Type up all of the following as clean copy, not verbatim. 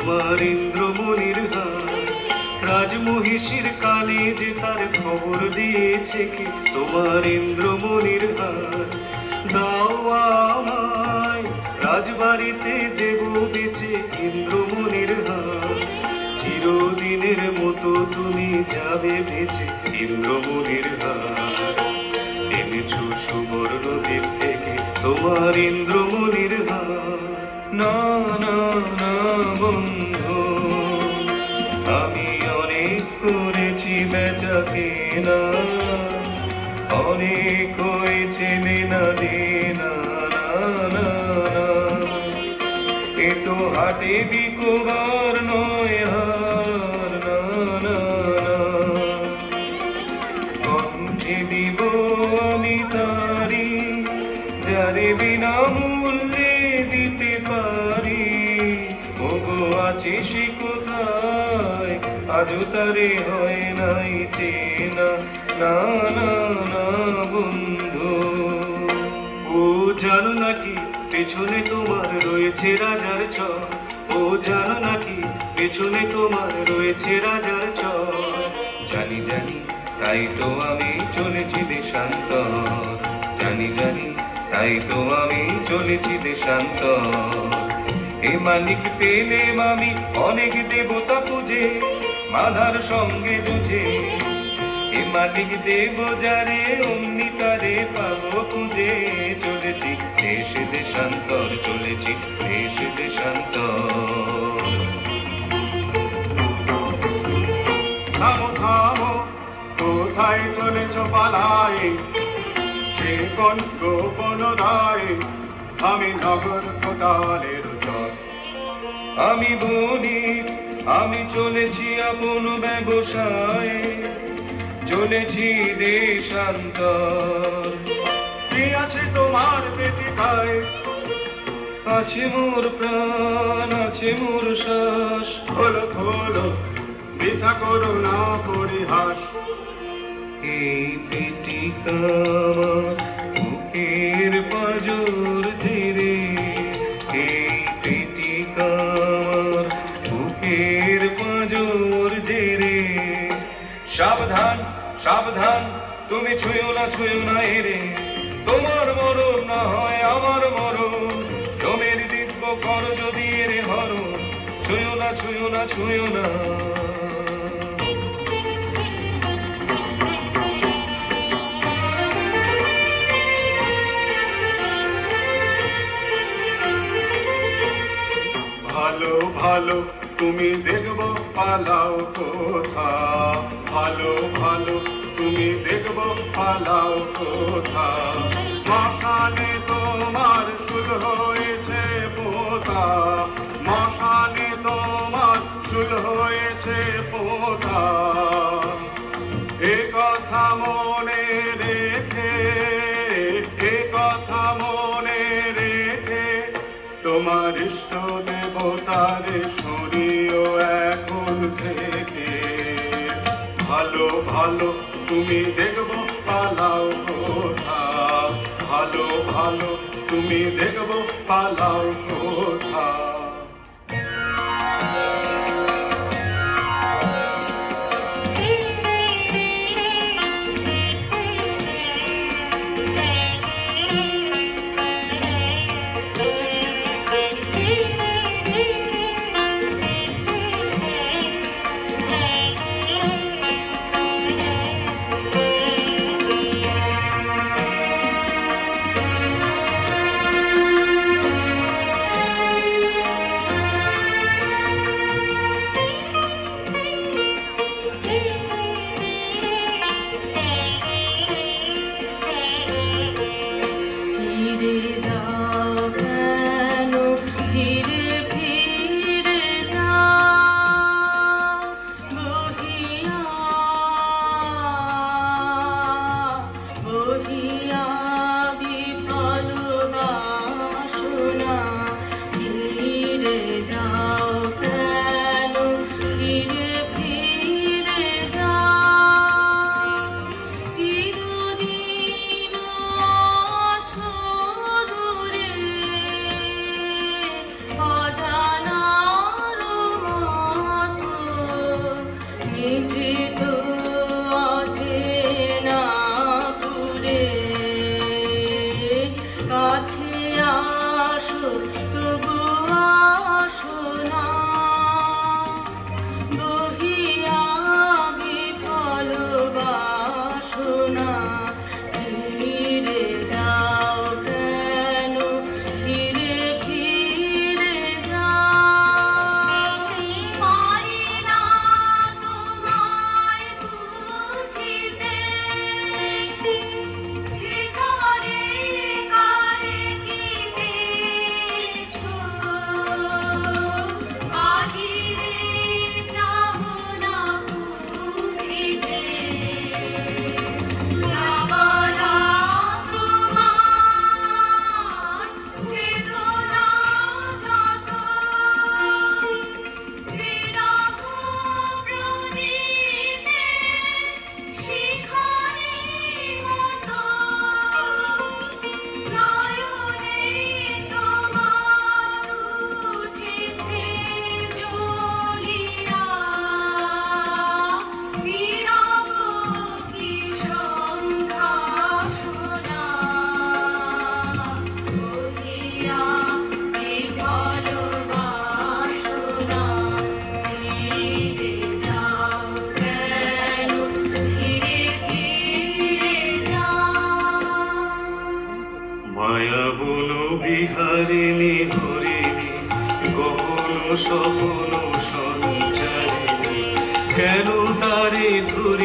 তোমার ইন্দ্রমণির হার। রাজমহিষীর কালে যে তার খবর দিয়েছে কি, তোমার ইন্দ্রমণির হার। দাও আমায় রাজবাড়িতে দেব বেচে ইন্দ্রমণির হার। চিরদিনের মতো তুমি যাবে বেচে ইন্দ্রমণির হার। এনেছো সুবর্ণ দ্বীপ থেকে তোমার ইন্দ্রমণির হার। না না না বন্ধু, আমি অনেক করেছি বেচা কেনা, অনেক হয়েছে লেনা দেনা। না না না, এ তো হাটে বিকোবার নয় হার। না না না, কণ্ঠে দিব আমি তারি, যারে বিনামূল্যে দিতে পারি। ওগো আছে সে কোথায়, আজও তারে হয় নাই চেনা। না না না বন্ধু, ও জানো নাকি পেছনে তোমার রয়েছে রাজার চর। ও জানো নাকি পেছনে তোমার রয়েছে রাজার চর। জানি জানি তাই তো আমি চলেছি দেশান্তর। জানি জানি তাই তো আমি চলেছি দেশান্তর। এ মালিক পেলেম আমি অনেক দেবতা খুঁজে, মাধার সঙ্গে বুঝে। এ মালিক দেব যারে অমনি তারে পাবো খুঁজে। চলেছি দেশ দেশান্তর, চলেছি দেশ দেশান্তর। থামো থামো, কোথায় চলেছ পালায়ে? সে কোন গোপন রায়ে? আমি নগর কোটালের চর। আমি বলি আমি চলেছি আপন ব্যবসায়, চলেছি দেশান্তর। কি আছে তোমার পেটে খায়? আছে মোর প্রাণ, আছে মোর শ্বাস। খোলো খোলো, বৃথা করো না পরিহাস। এই পেটিকা আমার বুকের পাঁজর ধীরে, এই পেটিকা আমার বুকের পাঁজর ধীরে। সাবধান সাবধান, তুমি ছুঁয়ো না এরে। তোমার মরণ না হয় আমার মরণ, জমের দিব্য কর যদি এরে হরণ। ছুঁয়ো না ছুঁয়ো না। ভালো ভালো তুমি দেখবো পালাও কোথা। ভালো ভালো তুমি দেখবো পালাও কোথা। মশানে তোমার শুল হয়েছে পোতা। মশানে তোমার শুল হয়েছে পোতা। এ কথা মনে রেখে, এ কথা মনে রেখে, তোমার ইষ্ট দেবতারে শুনিও এখন থেকে। ভালো ভালো তুমি দেখবো পালাও কোথা। ভালো ভালো তুমি দেখবো পালাও কোথা।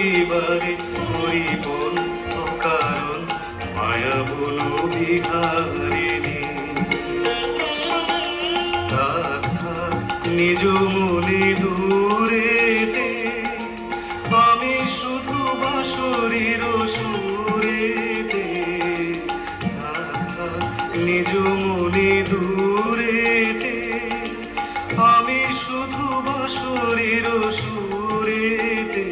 পরিবারে পরিপন অকারণ মায়া বলো বিহারিণী নিজ মনে দূরেতে আমি শুধু বাঁশরীর সুরেতে নিজ মনে দূরেতে আমি শুধু বাঁশরীর সুরেতে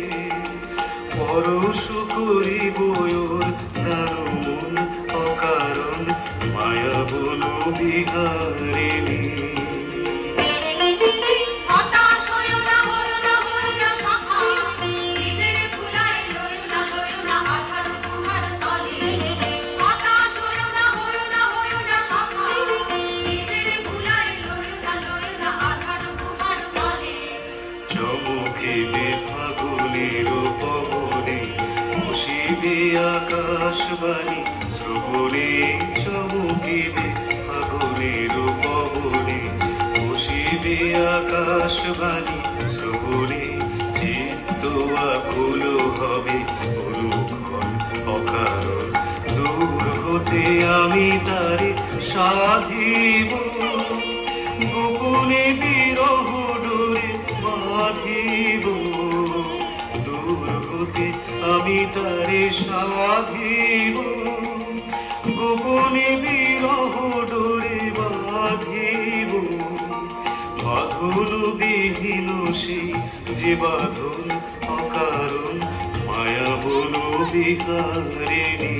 পরশ করিব ওর দারুণ অকারণ মায়া বলো বিহারিণী চমকিবে ফাগুনের পবনে বসিবে আকাশবাণী শ্রবণে চমকিবে ফাগুনের পবনে বসিবে আকাশবাণী শ্রবণে চিত্ত আকুল হবে অনুক্ষণ অকারণ দূর হতে আমি তারে সাধিব গোপনে বিরহ ডোরে বাঁধিব দূর হতে আমি তারে সাধিব গোপনে বিরহ ডোরে বাঁধিব বাঁধন বিহীন সেই যে বাঁধন অকারণ মায়া বলো বিহারিণী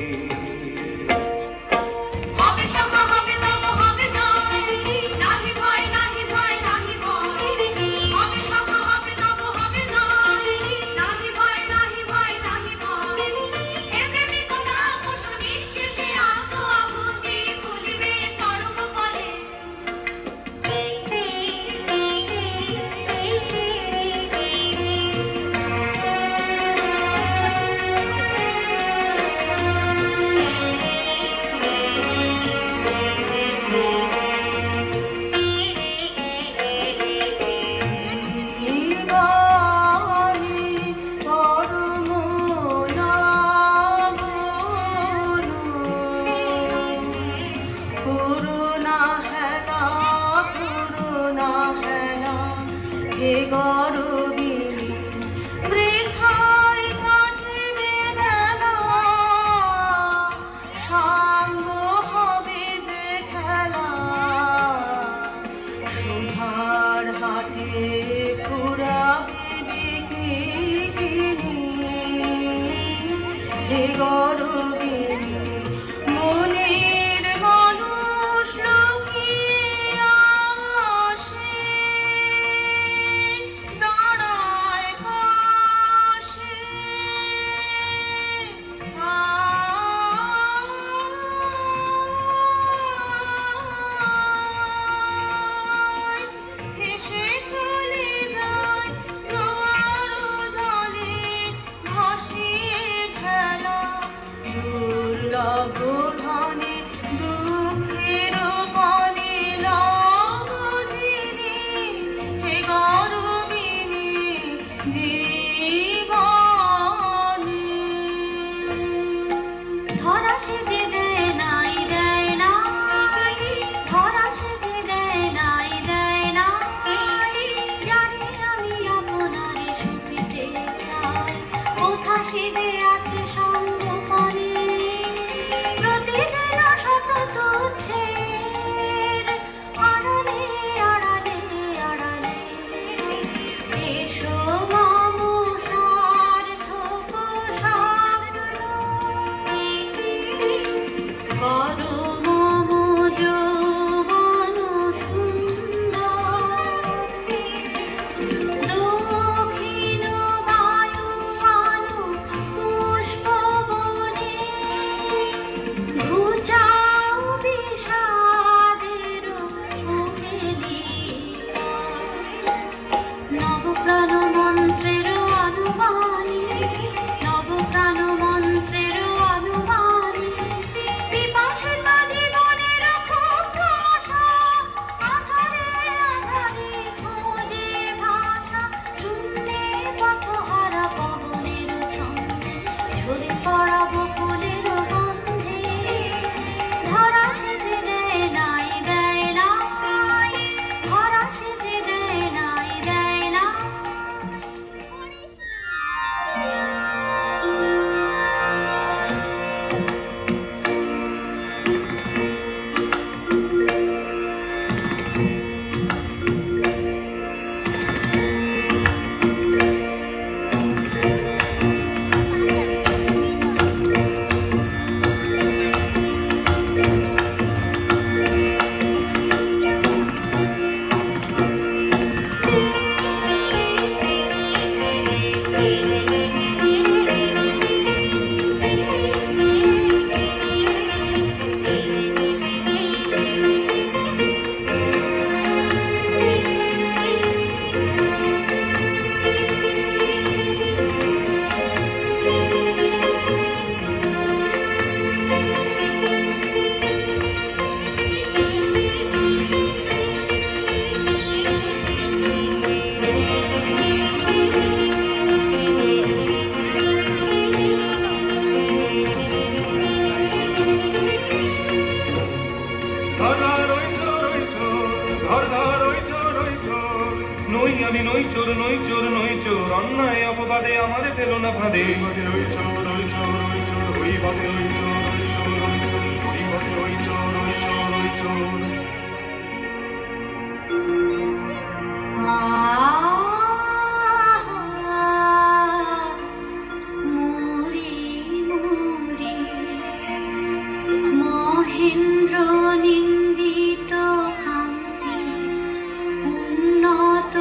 নই চোর নই চোর নই চোর, অন্যায় অপবাদে আমারে ফেলো না ফাঁদে। ওই চোর ওই চোর ওই চোর ওই বাদে ওই চোর ওই চোর ওই চোর ওই বাদে ওই চোর ওই চোর ওই চোর। মহেন্দ্র নিন্দিত কান্তি উন্নত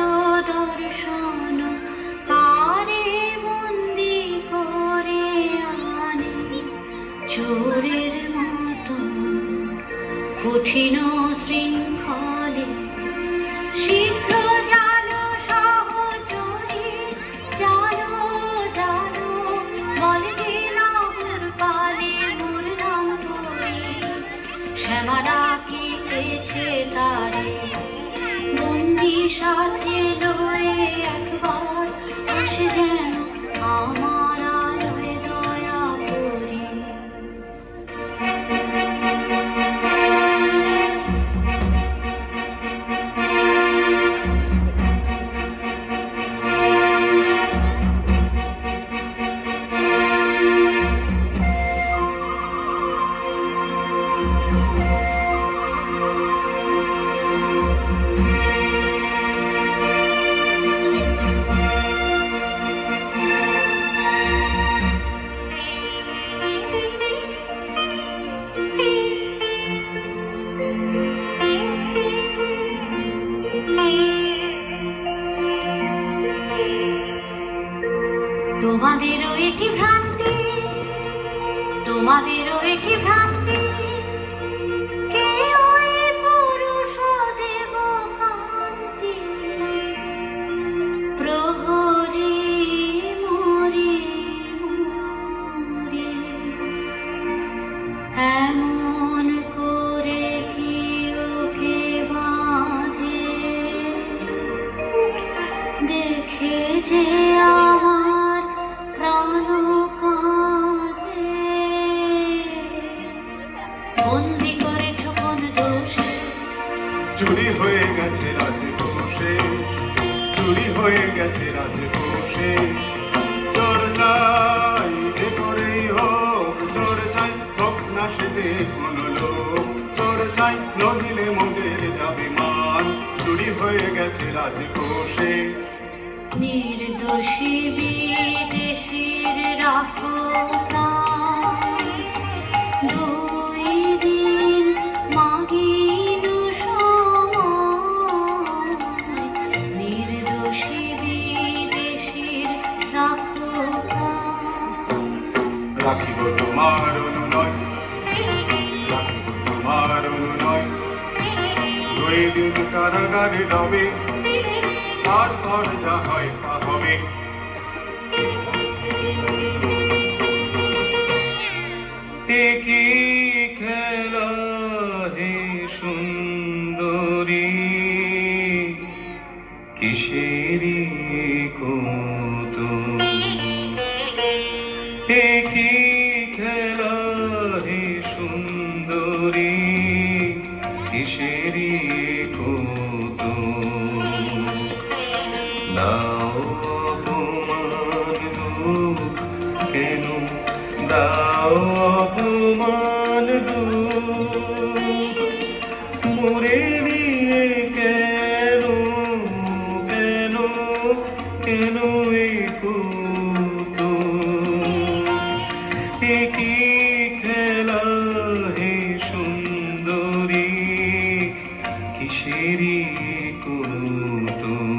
দর্শন তারে বন্দি করে আনে চোরের মতো কঠিন শৃঙ্খলে। শীঘ্র জালো সহচরী জালো জালো বলকে নগর পালে মুরলাম করি। শ্যামা ডাকিতেছে তারে বন্দি সাথে লয়ে একবার আসে যেন আমার আলোয় দয়া করি। তোমাদেরও একই ভ্রান্তি, তোমাদেরও একই ভ্রান্তি, কেউ এই পুরুষ দেব কান্তি। প্রহরী মরি মরি এমন করে কি ওকে বাঁধে, দেখে যে আমার প্রাণ কাঁদে। বন্দি করেছ কোন দোষে, চুরি হয়ে গেছে রাজকোষে, চুরি হয়ে গেছে রাজকোষে। চোর চাই যে করেই হোক, চোর চাই হোক না সে যে কোনো লোক। চোর চাই নহিলে মোদের যাবে মান, চুরি হয়ে গেছে রাজকোষে। নির্দোষী বিদেশীর রাখো প্রাণ, দুই দিন মাগিন সময়। নির্দোষী বিদেশীর রাখো প্রাণ, রাখিব তোমার অনুনয়, রাখিব তোমার অনুনয়। 2 দিন কারাগারে রবে, তারপর যা হয় তা হবে। একই খেলা হে সুন্দরী, কিসেরি কৌতুক। একই খেলা হে সুন্দরী, কিসেরি কৌতুক। দাও অপমান দুঃখ কেন, দাও অপমান দুঃখ, মোরে নিয়ে কেন কেন কেন এই কৌতুক। একই খেলা হে সুন্দরী, কিসেরি কৌতুক।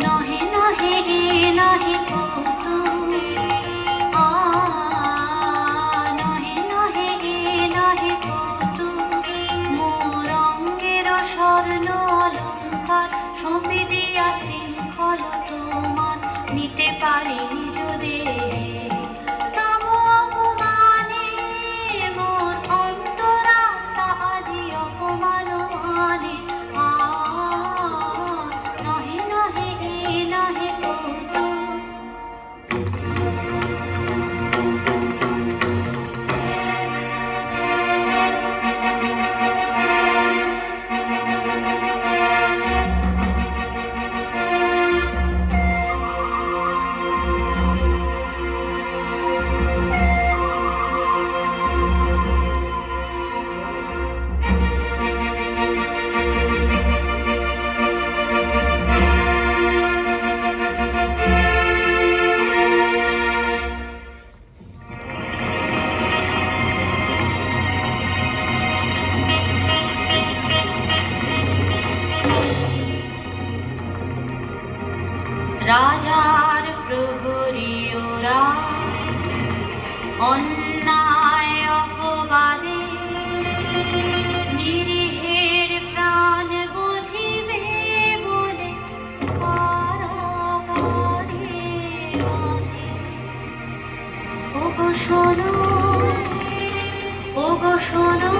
নহে নহে রে নহে কৌতুক, নহে নহে রে নহে কৌতুক। মোর অঙ্গের স্বর্ণ অলঙ্কার সঁপে দিয়া শৃঙ্খল তোমার রাজার প্রহরী ওরা অন্যায় অপবাদে নিরীহের প্রাণ বুঝিবে বলে কারাগারে বাঁধে। ওগো শোনো, ওগো শোনো,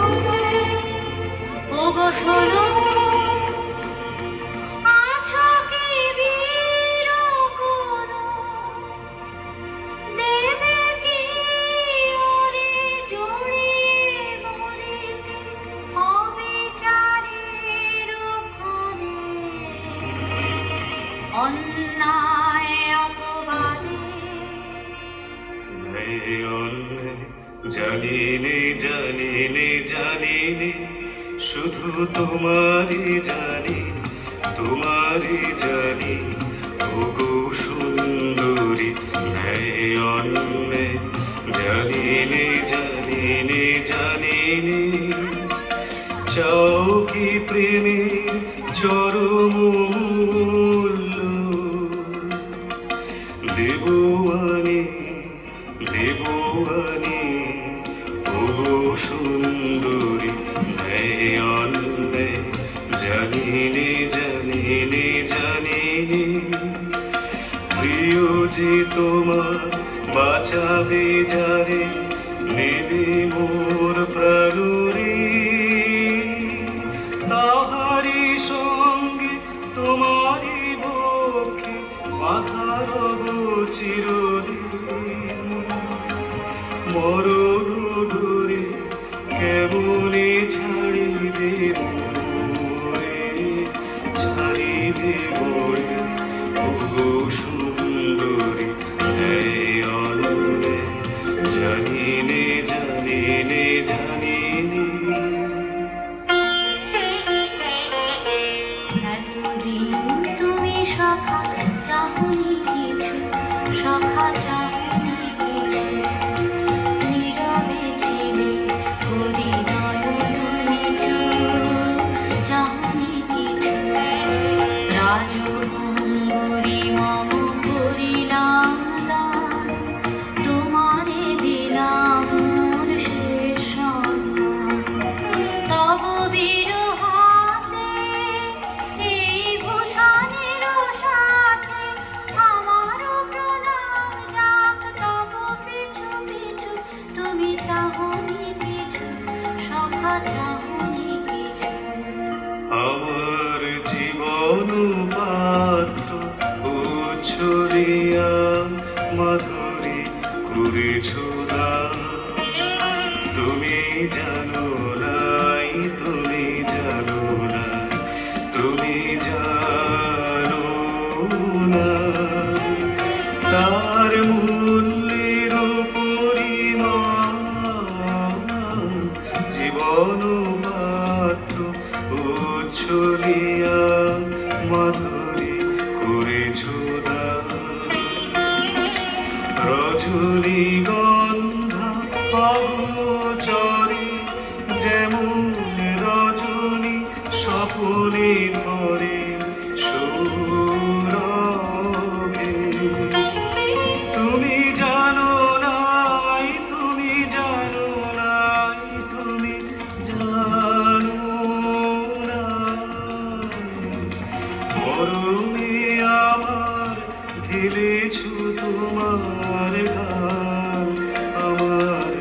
ওগো শোনো, আছো কি বীর কোনো? দেবে কি ওরে জড়িয়ে মরিতে অবিচারের ফাঁদে? অন্যায় অপবাদে জানিনে জানিনে জানিনে শুধু তোমারই জানি, তোমারই জানি। ওগো সুন্দরী অন্যে জানিনে জানিনে জানিনে চাও কি প্রেমের চরম মূল্য? দেবো আনি, দেবো আনি। ওগো সুন্দরী অন্যে জানিনে জানিনে জানিনে প্রিয় যে তোমার বাঁচাবে যারে নেবে মোর প্রাণরে, তাহারি সঙ্গে তোমারই বক্ষে বাধা রব চিরদিন। মরণ ডোরে কেমনে ছাড়িবে মোরে, ছাড়িবে মোরে। ওগো সুন্দরী অন্যে জানিনে জানিনে জানিনে। এতদিন তুমি সখা চাহনি কিছু, সখা চাহনি কিছু, নীরবে ছিলে হৃদয় নিচু, চাহনি কিছু। রাজভঙ্গুরি মম করিলাম দান, তোমারে দিলাম মোর শেষ সম্মান। তব বীর হাতে এই ভূষণের সাথে আমারও প্রণাম যাক। তব পিছু পিছু তুমি চাহনি কিছু, সখা চাহনি কিছু। আমার জীবন পাত্র উচ্ছরিয়া মাধুরী করেছ দান। তুমি জানো নাই, তুমি জানো না, তুমি জানো না তার মূল্যের পরিমাণ। জীবন মাত্র উচ্ছলিয়া মাধুরী করেছ দান। রজনীগন্ধা অগোচরে যেমন রজনী স্বপনে ধরে সৌরভে। তুমি জানো নাই, তুমি জানো নাই, তুমি জানো নাই। মরমে আমার ঢেলেছু তোমার গান, আমার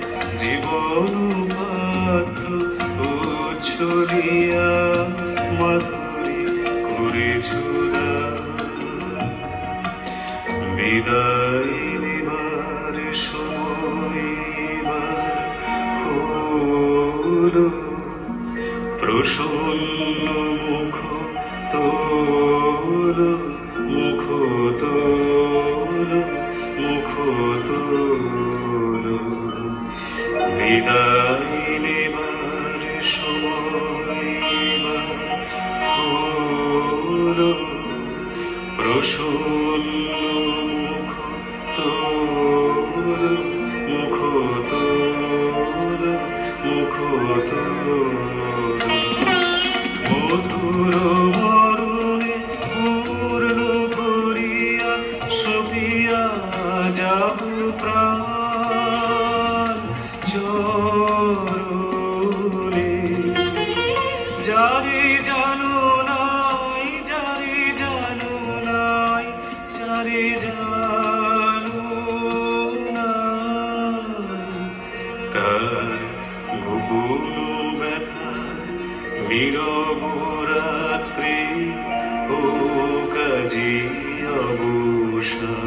জীবন পাত্র উচ্ছলিয়া মাধুরী করেছ দান। বিদায় নেবার সময় এবার হলো, প্রসন্ন মুখ তোল, মুখ তোল, মুখ তোল। বিদায় নেবার সময় এবার হলো, প্রসন্ন মুখ তোল, মুখ তোল, মুখ তোল। মধুর মরণে পূর্ণ করিয়া অবসান।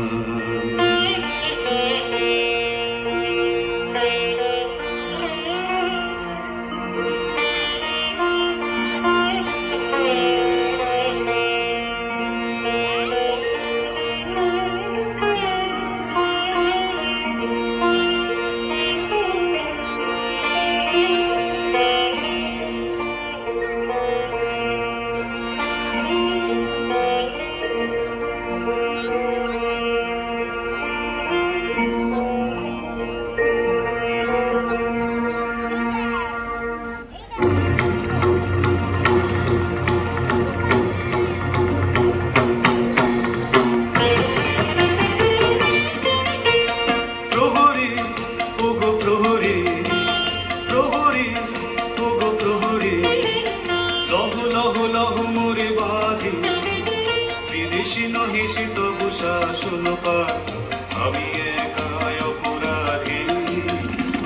আমি একাই অপরাধী।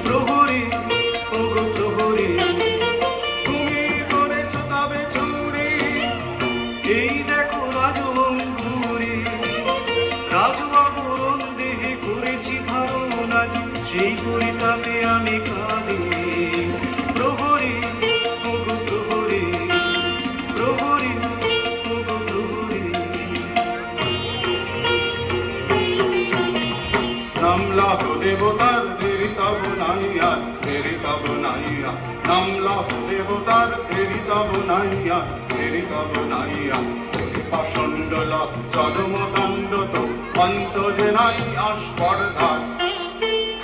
প্রহরী ওগো প্রহরী, তুমি করেছ তবে চুরি, এই দেখো রাজবঙ্কুরি, রাজবাবরণ দেহে করেছি ধারণা, সেই পরিতাপে আমি কাঁদি। প্রহরী ওগো প্রহরী, প্রহরী ওগো প্রহরী। নামলাহ দেবতার দেরি তব নাইয়া, দেরি তব নাইয়া, নামলাহ দেবতার দেরি তব নাইয়া, দেরি তব নাইয়া। পাষণ্ড চরমদণ্ড তো অন্ত যে নাই আস্পর্ধার।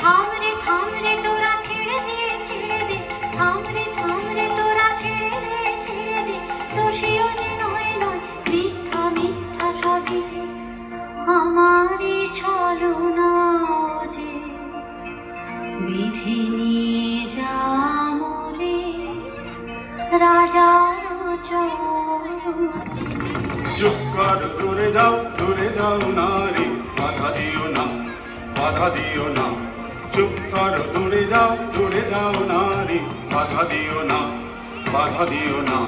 থামরে থামরে তোরা ছেড়ে দে, ছেড়ে দে, থামরে থামরে তোরা ছেড়ে দে, ছেড়ে দে, দোষীও যে নয় নয়, মিথ্যা মিথ্যা সবই আমারই ছলনা যে বিধি নিয়ে যা মরে রাজার চুপ কর, দূরে যাও নারী, বাধা দিও না, বাধা দিও না। চুপ কর, দূরে যাও নারী, বাধা দিও না, বাধা দিও না।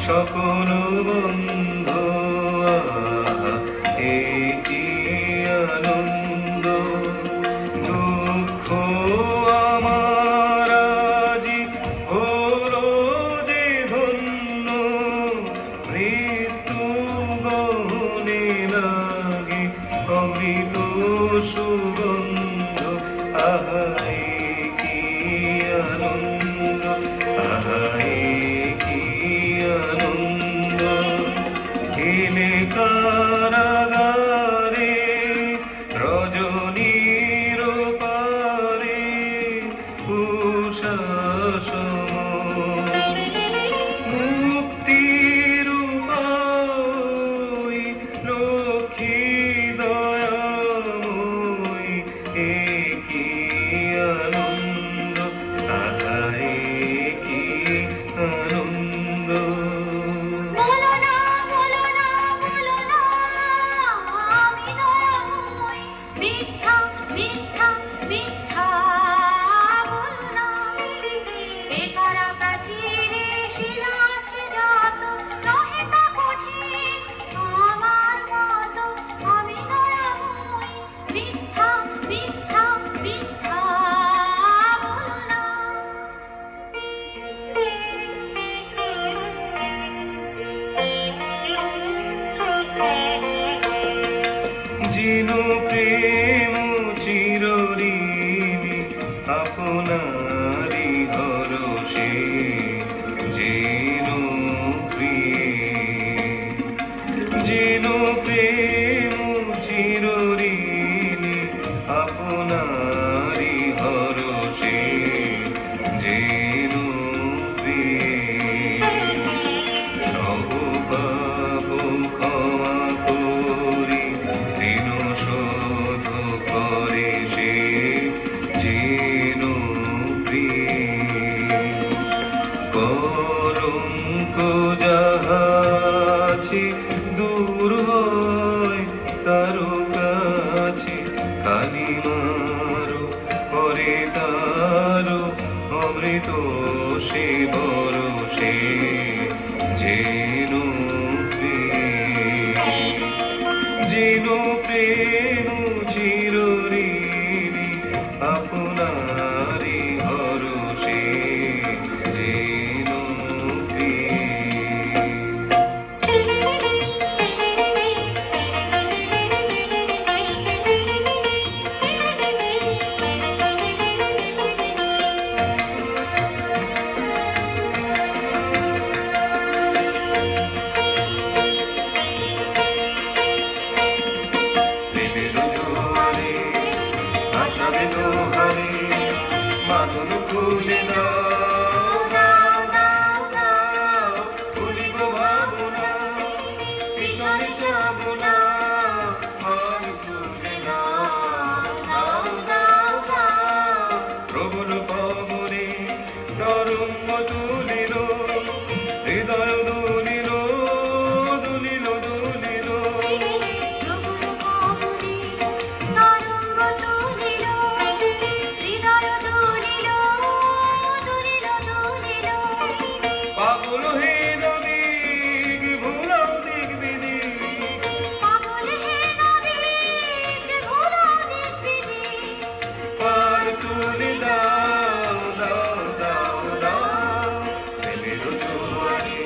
সকল বন্ধ যেন প্রেম চিরঋণী আপনারি হরষে যেন প্রেম চিরঋণী আপনারি হরষে যেন সব পাপ ক্ষমা করি ঋণ শোধ করে সে যেন কলঙ্ক যাহা আছে দূর হয় তারো কাছে কালি মারো পরে তারো অমৃত সে বরষে যেন প্রেম চিরঋণী আপনারি হরষে যেন মাদন খুলে দাও দাও দাও দাও ভুলিব ভাবনা পিছনে যাব না মন খুলে দাও দাও দাও দাও প্রবল পবনে তরঙ্গ তুলিল হৃদয় দুলিল দুলিল দুলিল পাগল হে নবীগ ভুলাও দিক বিধি পার তুলি দাও দাও দাও দাও প্রেমের জোয়ারে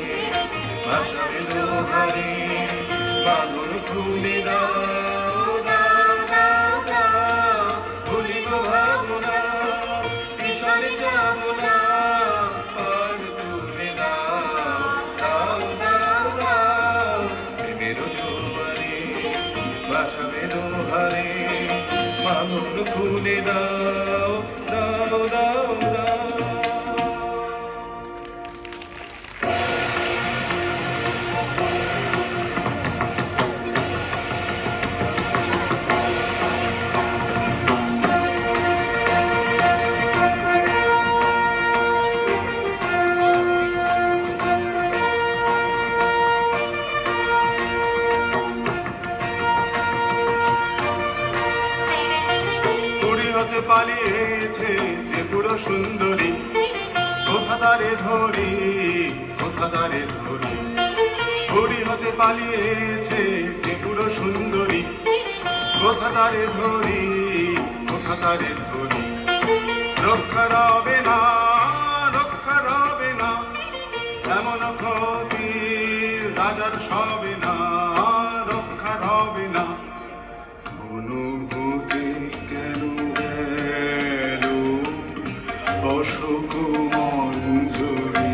ভাষাবে দোহারে পাগল খুলে দাও দাও দাও দাও ভুলিব ভাবনা পিছনে যাব না পার তুলে দাও দাও দাও দাও প্রেমের জোয়ারে ভাষাবে দোহারে পাগল খুলে দাও দাও দাও দাও পুরী হতে পালিয়েছে যে পুরো সুন্দরী কোথা তারে ধরি কোথা তারে ধরি পুরী হতে পালিয়েছে যে পুরো সুন্দরী কোথা তারে ধরি কোথা তারে ধরি রক্ষা রবে না এমন ক্ষতি রাজার সবে না রক্ষা রবে না অনুভূতি কেন গেল অশোক মঞ্জুরি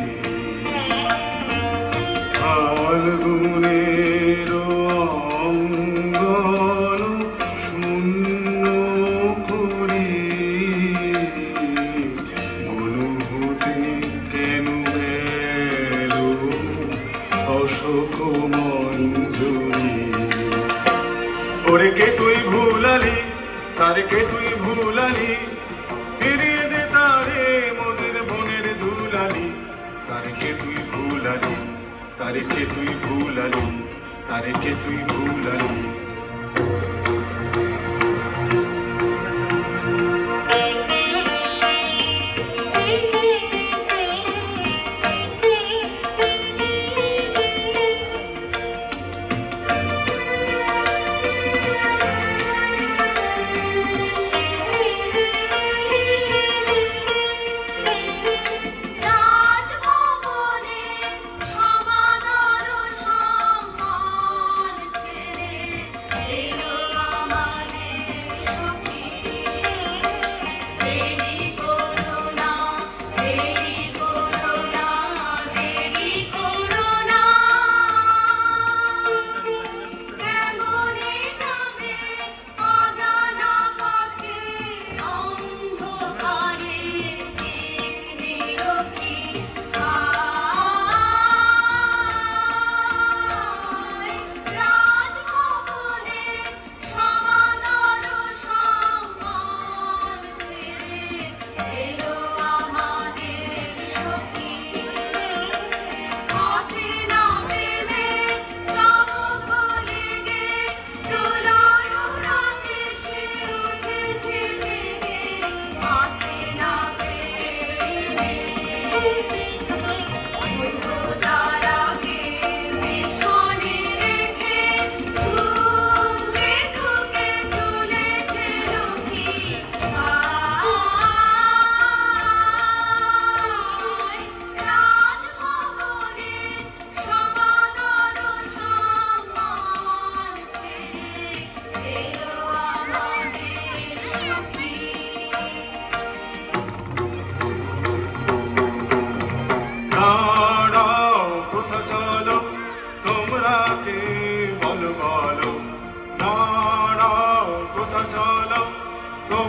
ফাল্গুনের অঙ্গন শূন্য করি অনুভূতি কেন গেল অশোক মঞ্জুরি ওরে কে তুই ভুলালি তারে কে তুই ভুলালি ফিরিয়ে দে তারে মোদের বনের দুলালি তারে কে তুই ভুলালি তারে কে তুই ভুলালি তারে কে তুই ভুলালি রাজভবনে সমাদর সম্মান ছেড়ে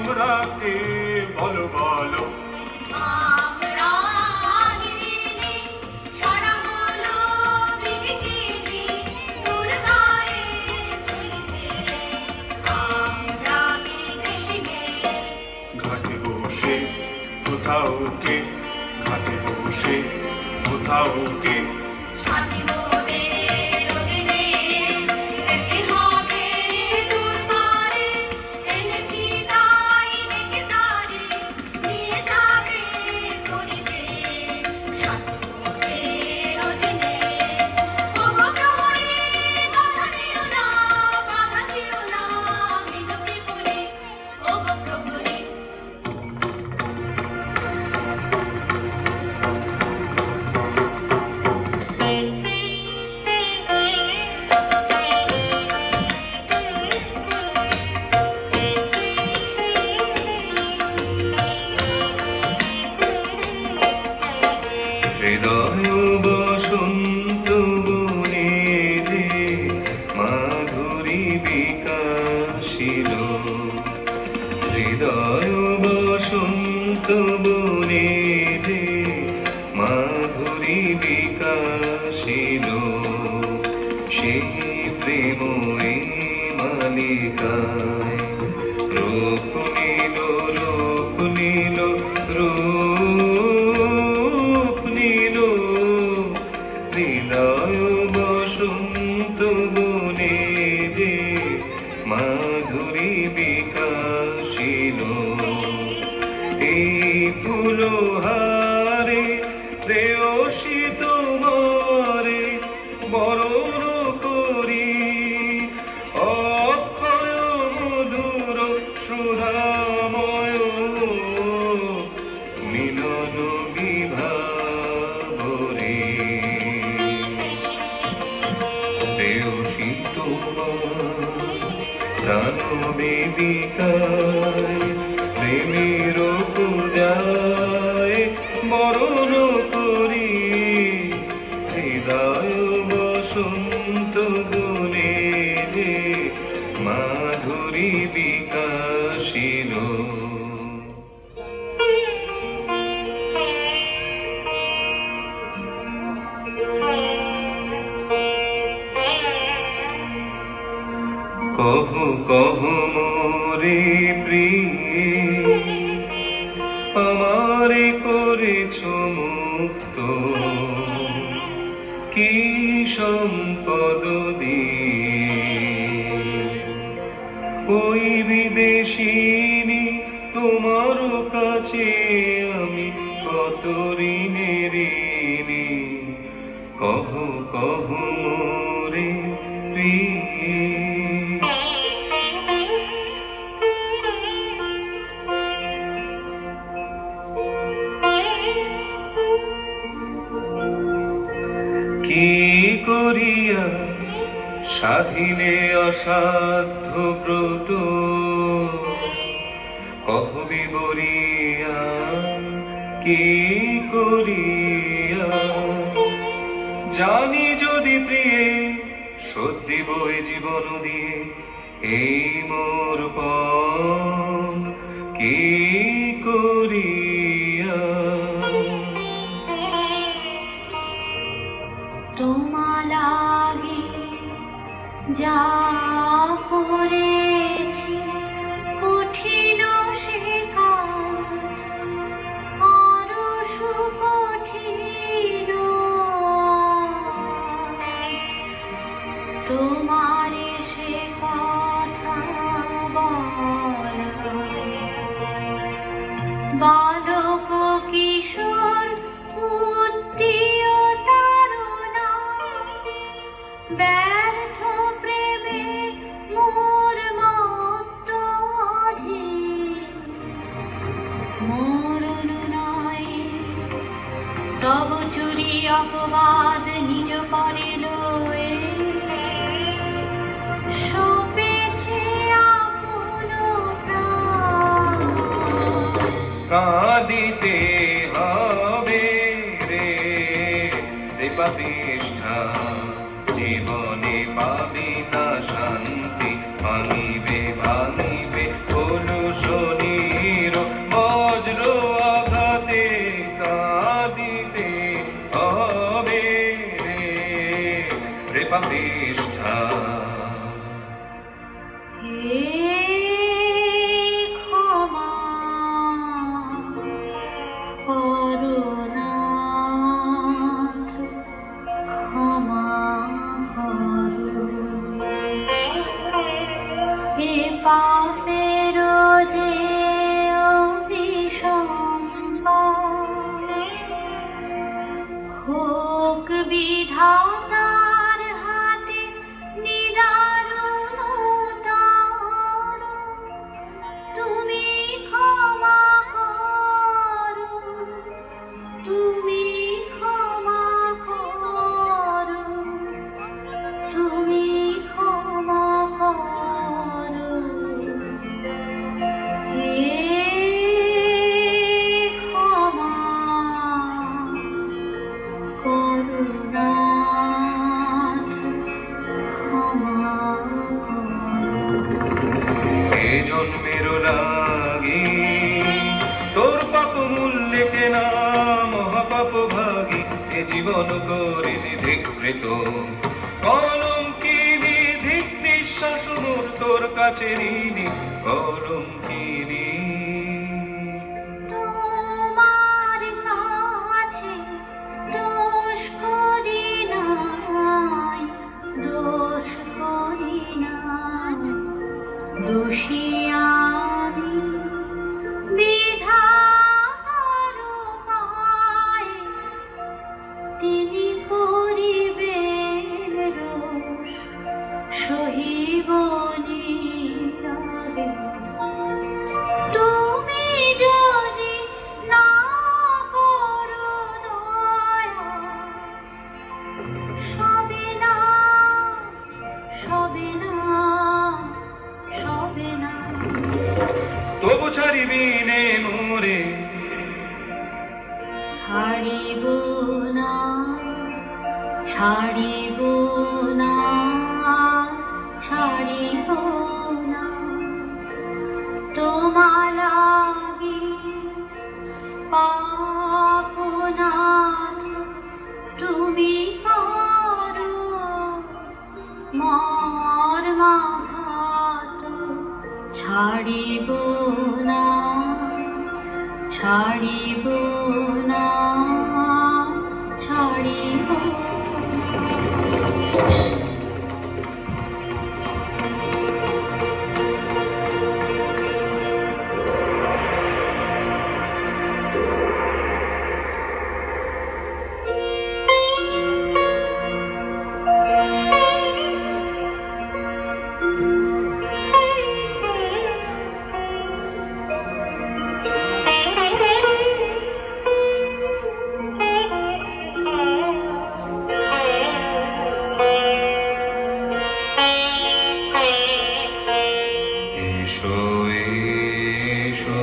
আমরা কে বলো বলো আমরা হিরিনি সারা হলো বিকেলে দুর্গারে চলিতে আমরা বিদেশি মেয়ে ঘাটে বসে কোথাও কে ঘাটে বসে কোথাও কে সাথী মোদের রোজনে যেতে হবে দূর পারে এনেছি তাই ডেকে তারে নিয়ে যাবে করিবে সাথী মোদের রোজনে ওগো প্রহরী বাধা দিও না মিনতি করি ওগো প্রহরী হৃদয় বসন্ত বনে যে মাধুরী বিকাশিল হৃদয় বসন্ত বনে যে মাধুরী বিকাশিল সেই প্রেম এই মালিকায় রূপ নীল রূপ নীল রূপ নীল হৃদয় বসন্ত বনে যে মাধুরী বিকাশিল এই ফুলহারে শ্রেয়সী তোমারে বরণ করি অক্ষয় মধুর সুধাময় মিলন বিভাবরে প্রেয়সী তোমার প্রাণ বেদিকায় প্রেমের পূজায় বরণ করি হৃদয় বসন্ত গুণে যে মাধুরী বিকাশিল কহ কহ মোরে প্রিয়ে আমারে করেছ মুক্ত কি সম্পদ দিয়ে ওই বিদেশিনী তোমার কাছে আমি কত ঋণের ঋণী কহ কহ মোরে প্রিয়ে কি করিয়া সাধিলে অসাধ্য ব্রত কহ বিবরিয়া কি করিয়া জানি যদি প্রিয়ে শোধ দিব এ জীবন দিয়ে এই মোর পণ কি করিয়া তোমালাগি যা করেছি কঠিন সে কাজ আরো সুকঠিন তোমারে সে কথা বলা বালক কিশোর উত্তীয় তারুণা ব্যর্থ প্রেমে মোর মত্ত অধীর মরণ নয় তব চুরি অপবাদ নিজ পরে লয়ে সপেছে আপন প্রাণ কাঁদিতে হবে রে পাপিষ্ঠা জীবনে পাবি না শান্তি ভাঙিবে ভাঙিবে কলুষণী এ পাপের যে অভিসম্পাদ হোক বিধাতার হাতে নিদারুণ তার। তুমি ক্ষমা করো, তুমি ক্ষমা করো, তুমি ক্ষমা করো। হে ক্ষমা করুণাথ, ক্ষমা এ জন্মের লাগি তোর পাপ মূল্যে কেনা মহাপাপ ভাগী এ জীবন করিলি ধিকৃত কলঙ্কিনী ধিক নিঃশ্বাস মোর তোর কাছে ঋণী কলঙ্কিনী। তোমার কাছে দোষ করি নাই, দোষ করি নাই, দোষী আমি বিধাতার পায়ে, তিনি করিবেন রোষ সহিব নীরবে। তুমি যদি না করো দয়া, সবে না, সবে না, সবে না। তবু ছাড়িবি নে মোরে ছাড়িব না, ছাড়িব না, ছাড়িব না। তোমা লাগি পাপনাথ তুমি করো মর্মাঘাত। ছাড়িব না, ছাড়িব না, ছাড়িব না। এসো এসো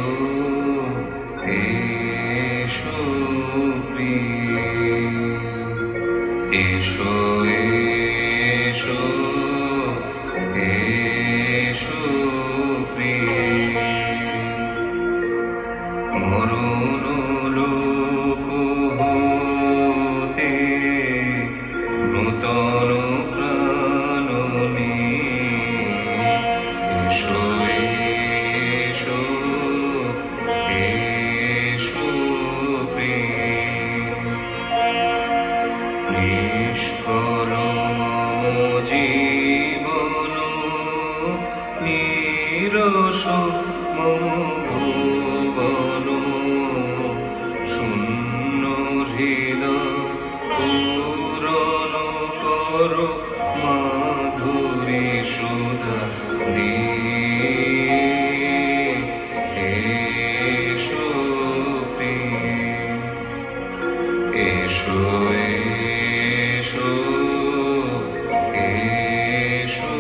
এসো প্রিয়ে, এসো এসো এসো প্রিয়ে। মরণ লোক হতে নূতন প্রাণ নিয়ে এসো এসো এসো প্রিয়ে। নিষ্কলম জীবন নিরস মম ভুবন, শূন্য হৃদয় পূরণ কর মাধুরী সুধা দিয়ে। এসো প্রিয়ে, এসো এসো এসো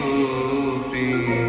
প্রিয়ে।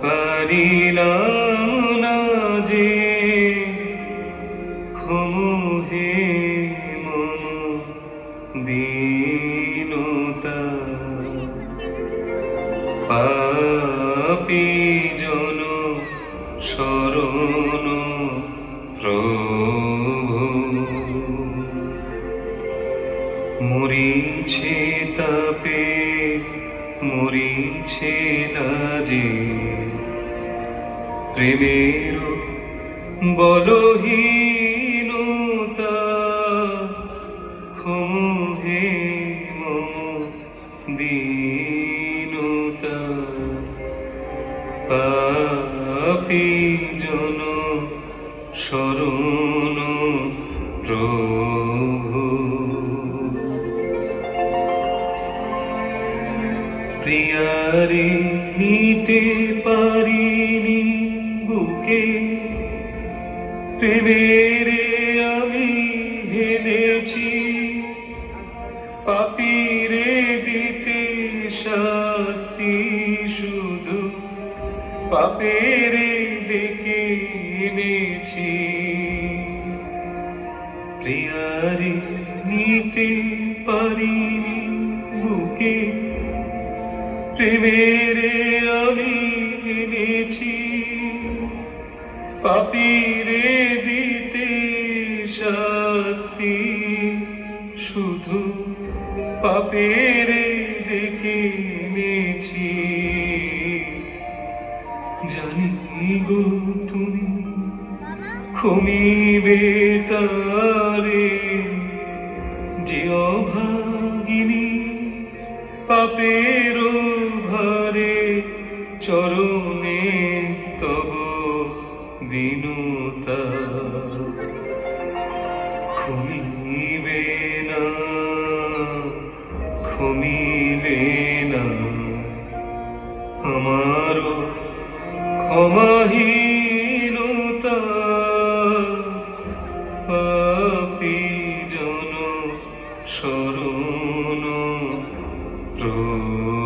পারিলাম না যে ক্ষমহে মম দীনতা পাপী জন শরণ প্রভু মরিছে তাপে মরিছে লাজে প্রেমের বলহীনতা ক্ষমহে মম দীনতা পাপী জন শরণ প্রভু প্রিয়ারে নিতে পারিনি বুকে প্রেমেরে আমি হেরেছি পাপীরে দিতে শাস্তি শুধু পাপেরে ডেকে এনেছি প্রিয়ারে নিতে পারিনি বুকে প্রেমেরে আমি এনেছি পাপীরে দিতে শাস্তি শুধু পাপেরে ডেকে এনেছি জানি গো তুমি ক্ষমিবে তারে যে অভাগিনী পাপের ভারে চরণে তব বিনুতা ক্ষমিবে না ক্ষমিবে না আমার ক্ষমাহীনতা পাপী জন শরণ প্রভু